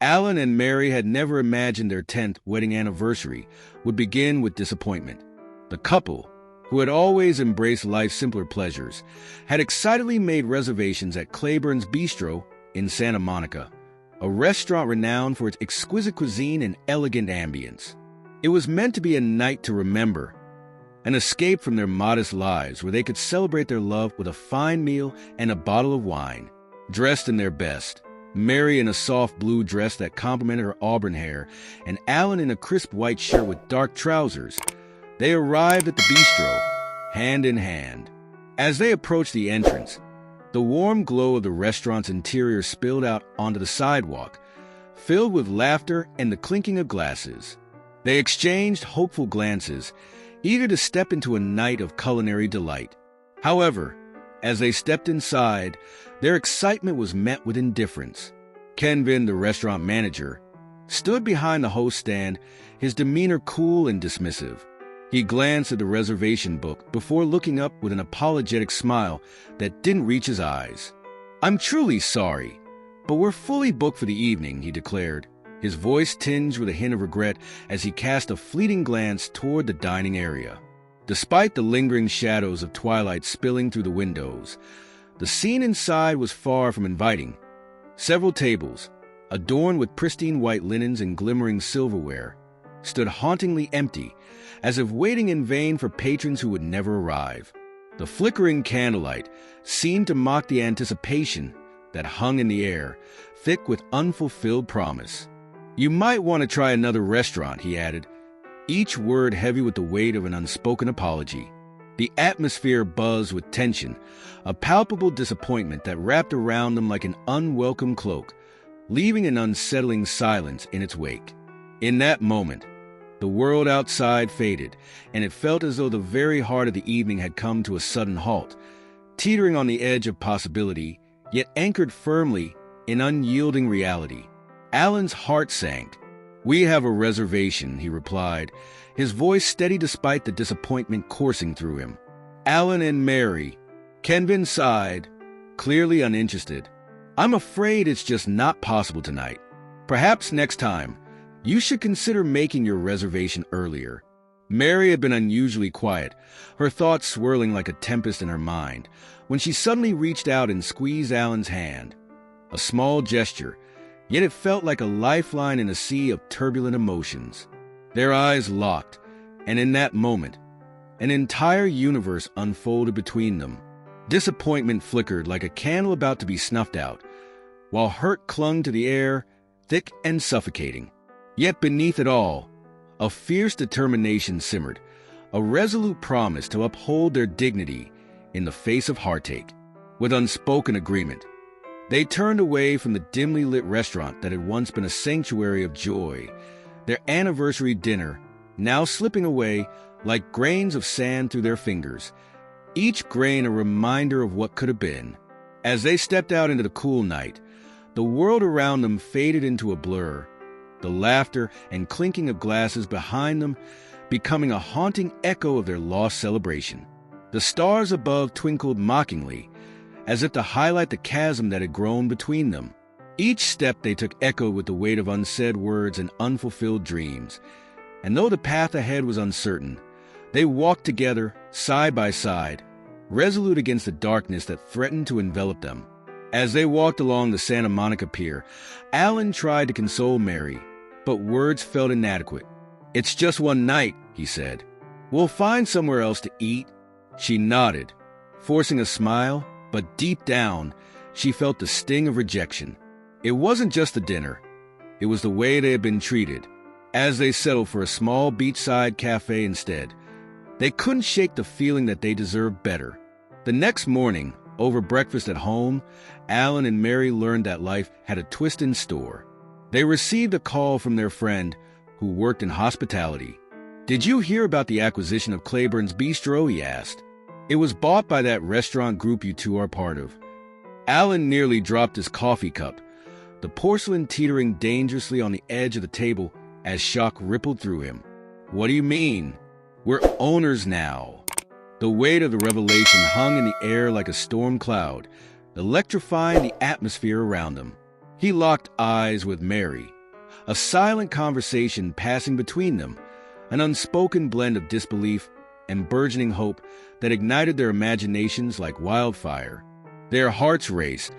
Alan and Mary had never imagined their 10th wedding anniversary would begin with disappointment. The couple, who had always embraced life's simpler pleasures, had excitedly made reservations at Claiborne's Bistro in Santa Monica, a restaurant renowned for its exquisite cuisine and elegant ambience. It was meant to be a night to remember, an escape from their modest lives where they could celebrate their love with a fine meal and a bottle of wine. Dressed in their best, Mary in a soft blue dress that complemented her auburn hair, and Alan in a crisp white shirt with dark trousers, they arrived at the bistro, hand in hand. As they approached the entrance, the warm glow of the restaurant's interior spilled out onto the sidewalk, filled with laughter and the clinking of glasses. They exchanged hopeful glances, eager to step into a night of culinary delight. However, as they stepped inside, their excitement was met with indifference. Kenvin, the restaurant manager, stood behind the host stand, his demeanor cool and dismissive. He glanced at the reservation book before looking up with an apologetic smile that didn't reach his eyes. "I'm truly sorry, but we're fully booked for the evening," he declared, his voice tinged with a hint of regret as he cast a fleeting glance toward the dining area. Despite the lingering shadows of twilight spilling through the windows, the scene inside was far from inviting. Several tables, adorned with pristine white linens and glimmering silverware, stood hauntingly empty, as if waiting in vain for patrons who would never arrive. The flickering candlelight seemed to mock the anticipation that hung in the air, thick with unfulfilled promise. "You might want to try another restaurant," he added, each word heavy with the weight of an unspoken apology. The atmosphere buzzed with tension, a palpable disappointment that wrapped around them like an unwelcome cloak, leaving an unsettling silence in its wake. In that moment, the world outside faded, and it felt as though the very heart of the evening had come to a sudden halt, teetering on the edge of possibility, yet anchored firmly in unyielding reality. Alan's heart sank. "We have a reservation," he replied, his voice steady despite the disappointment coursing through him. "Alan and Mary." Kenvin sighed, clearly uninterested. "I'm afraid it's just not possible tonight. Perhaps next time, you should consider making your reservation earlier." Mary had been unusually quiet, her thoughts swirling like a tempest in her mind, when she suddenly reached out and squeezed Alan's hand. A small gesture, yet it felt like a lifeline in a sea of turbulent emotions. Their eyes locked, and in that moment, an entire universe unfolded between them. Disappointment flickered like a candle about to be snuffed out, while hurt clung to the air, thick and suffocating. Yet beneath it all, a fierce determination simmered, a resolute promise to uphold their dignity in the face of heartache. With unspoken agreement, they turned away from the dimly lit restaurant that had once been a sanctuary of joy, their anniversary dinner now slipping away like grains of sand through their fingers, each grain a reminder of what could have been. As they stepped out into the cool night, the world around them faded into a blur, the laughter and clinking of glasses behind them becoming a haunting echo of their lost celebration. The stars above twinkled mockingly, as if to highlight the chasm that had grown between them. Each step they took echoed with the weight of unsaid words and unfulfilled dreams, and though the path ahead was uncertain, they walked together, side by side, resolute against the darkness that threatened to envelop them. As they walked along the Santa Monica Pier, Alan tried to console Mary, but words felt inadequate. "It's just one night," he said. "We'll find somewhere else to eat." She nodded, forcing a smile, but deep down, she felt the sting of rejection. It wasn't just the dinner. It was the way they had been treated. As they settled for a small beachside cafe instead, they couldn't shake the feeling that they deserved better. The next morning, over breakfast at home, Alan and Mary learned that life had a twist in store. They received a call from their friend who worked in hospitality. "Did you hear about the acquisition of Claiborne's Bistro?" he asked. "It was bought by that restaurant group you two are part of." Alan nearly dropped his coffee cup, the porcelain teetering dangerously on the edge of the table as shock rippled through him. "What do you mean? We're owners now." The weight of the revelation hung in the air like a storm cloud, electrifying the atmosphere around them. He locked eyes with Mary, a silent conversation passing between them, an unspoken blend of disbelief and burgeoning hope that ignited their imaginations like wildfire. Their hearts raced,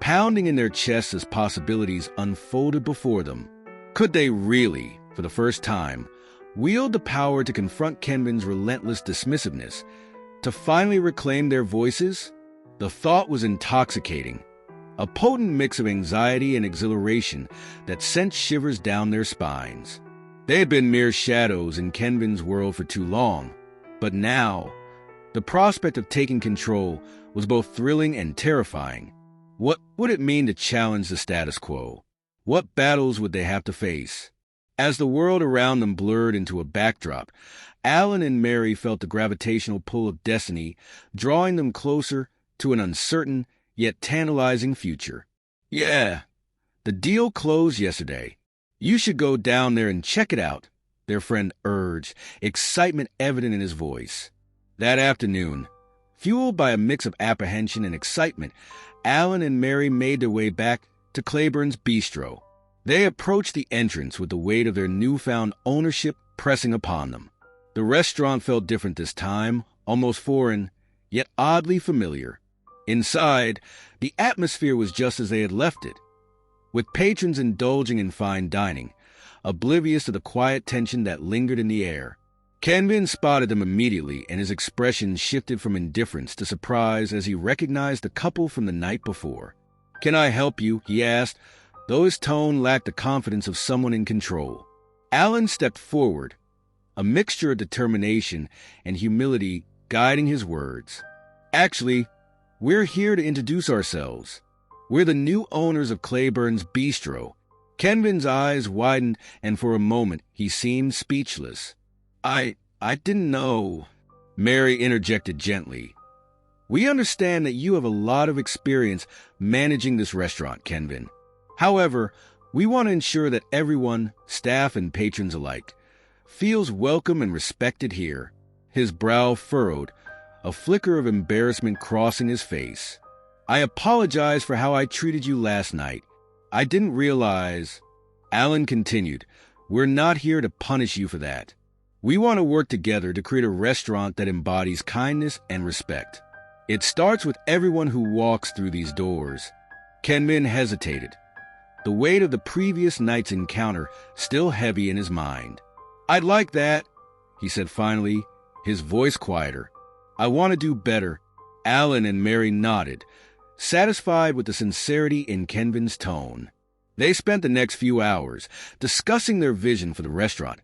pounding in their chests as possibilities unfolded before them. Could they really, for the first time, wield the power to confront Kenvin's relentless dismissiveness, to finally reclaim their voices? The thought was intoxicating, a potent mix of anxiety and exhilaration that sent shivers down their spines. They had been mere shadows in Kenvin's world for too long, but now, the prospect of taking control was both thrilling and terrifying. What would it mean to challenge the status quo? What battles would they have to face? As the world around them blurred into a backdrop, Alan and Mary felt the gravitational pull of destiny drawing them closer to an uncertain yet tantalizing future. "Yeah, the deal closed yesterday. You should go down there and check it out," their friend urged, excitement evident in his voice. That afternoon, fueled by a mix of apprehension and excitement, Alan and Mary made their way back to Claiborne's Bistro. They approached the entrance with the weight of their newfound ownership pressing upon them. The restaurant felt different this time, almost foreign, yet oddly familiar. Inside, the atmosphere was just as they had left it, with patrons indulging in fine dining, oblivious to the quiet tension that lingered in the air. Kenvin spotted them immediately, and his expression shifted from indifference to surprise as he recognized the couple from the night before. "Can I help you?" he asked, though his tone lacked the confidence of someone in control. Alan stepped forward, a mixture of determination and humility guiding his words. "Actually, we're here to introduce ourselves. We're the new owners of Claiborne's Bistro." Kenvin's eyes widened, and for a moment he seemed speechless. I didn't know," Mary interjected gently. "We understand that you have a lot of experience managing this restaurant, Kenvin. However, we want to ensure that everyone, staff and patrons alike, feels welcome and respected here." His brow furrowed, a flicker of embarrassment crossing his face. "I apologize for how I treated you last night. I didn't realize," Alan continued, "we're not here to punish you for that. We want to work together to create a restaurant that embodies kindness and respect. It starts with everyone who walks through these doors." Kenvin hesitated, the weight of the previous night's encounter still heavy in his mind. "I'd like that," he said finally, his voice quieter. "I want to do better." Alan and Mary nodded, satisfied with the sincerity in Kenvin's tone. They spent the next few hours discussing their vision for the restaurant,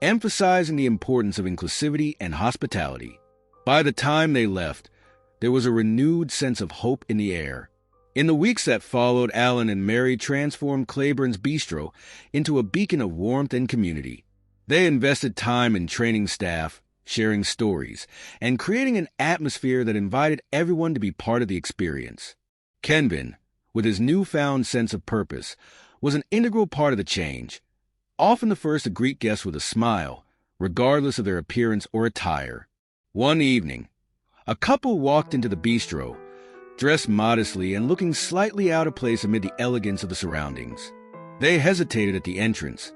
emphasizing the importance of inclusivity and hospitality. By the time they left, there was a renewed sense of hope in the air. In the weeks that followed, Alan and Mary transformed Claiborne's Bistro into a beacon of warmth and community. They invested time in training staff, sharing stories, and creating an atmosphere that invited everyone to be part of the experience. Kenvin, with his newfound sense of purpose, was an integral part of the change, often the first to greet guests with a smile, regardless of their appearance or attire. One evening, a couple walked into the bistro, dressed modestly and looking slightly out of place amid the elegance of the surroundings. They hesitated at the entrance,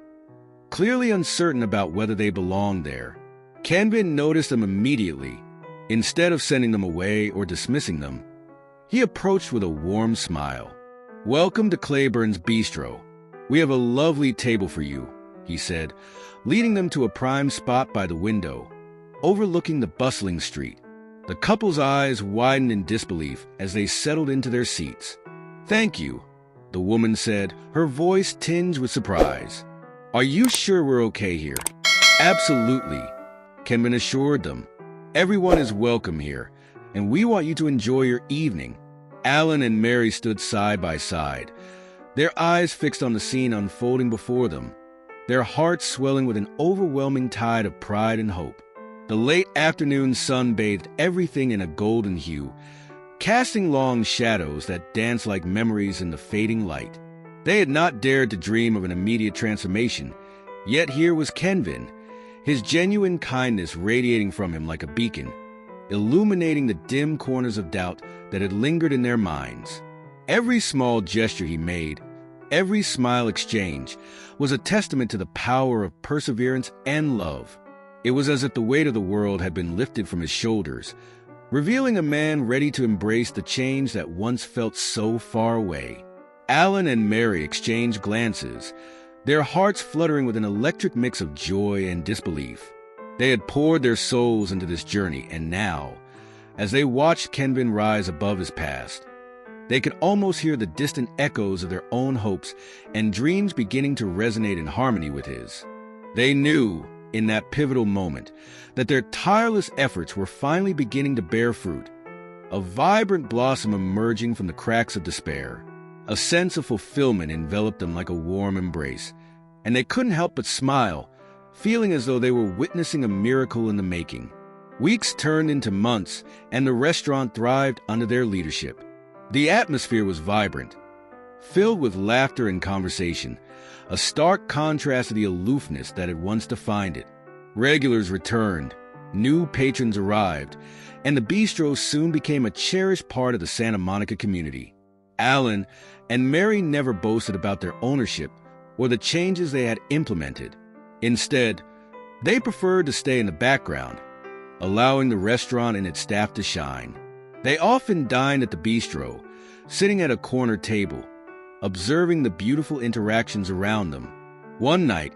clearly uncertain about whether they belonged there. Kenvin noticed them immediately. Instead of sending them away or dismissing them, he approached with a warm smile. "Welcome to Claiborne's Bistro. We have a lovely table for you," he said, leading them to a prime spot by the window, overlooking the bustling street. The couple's eyes widened in disbelief as they settled into their seats. "Thank you," the woman said, her voice tinged with surprise. "Are you sure we're okay here?" "Absolutely," Kenvin assured them. "Everyone is welcome here, and we want you to enjoy your evening." Alan and Mary stood side by side, their eyes fixed on the scene unfolding before them, their hearts swelling with an overwhelming tide of pride and hope. The late afternoon sun bathed everything in a golden hue, casting long shadows that danced like memories in the fading light. They had not dared to dream of an immediate transformation, yet here was Kenvin, his genuine kindness radiating from him like a beacon, illuminating the dim corners of doubt that had lingered in their minds. Every small gesture he made, Every smile exchange was a testament to the power of perseverance and love. It was as if the weight of the world had been lifted from his shoulders, revealing a man ready to embrace the change that once felt so far away. Alan and Mary exchanged glances, their hearts fluttering with an electric mix of joy and disbelief. They had poured their souls into this journey, and now, as they watched Kenvin rise above his past, they could almost hear the distant echoes of their own hopes and dreams beginning to resonate in harmony with his. They knew, in that pivotal moment, that their tireless efforts were finally beginning to bear fruit, a vibrant blossom emerging from the cracks of despair. A sense of fulfillment enveloped them like a warm embrace, and they couldn't help but smile, feeling as though they were witnessing a miracle in the making. Weeks turned into months, and the restaurant thrived under their leadership. The atmosphere was vibrant, filled with laughter and conversation, a stark contrast to the aloofness that had once defined it. Regulars returned, new patrons arrived, and the bistro soon became a cherished part of the Santa Monica community. Alan and Mary never boasted about their ownership or the changes they had implemented. Instead, they preferred to stay in the background, allowing the restaurant and its staff to shine. They often dined at the bistro, sitting at a corner table, observing the beautiful interactions around them. One night,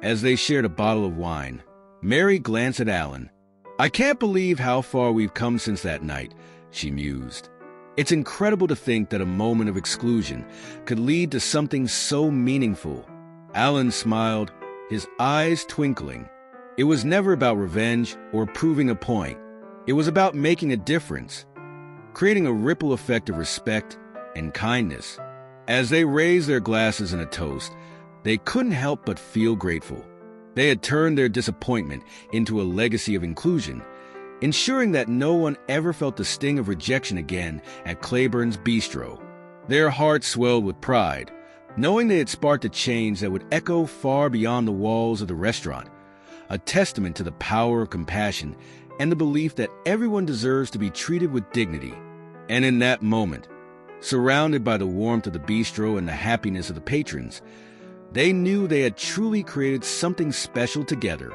as they shared a bottle of wine, Mary glanced at Alan. "I can't believe how far we've come since that night," she mused. "It's incredible to think that a moment of exclusion could lead to something so meaningful." Alan smiled, his eyes twinkling. It was never about revenge or proving a point. It was about making a difference, creating a ripple effect of respect and kindness. As they raised their glasses in a toast, they couldn't help but feel grateful. They had turned their disappointment into a legacy of inclusion, ensuring that no one ever felt the sting of rejection again at Claiborne's Bistro. Their hearts swelled with pride, knowing they had sparked a change that would echo far beyond the walls of the restaurant, a testament to the power of compassion and the belief that everyone deserves to be treated with dignity. And in that moment, surrounded by the warmth of the bistro and the happiness of the patrons, they knew they had truly created something special together.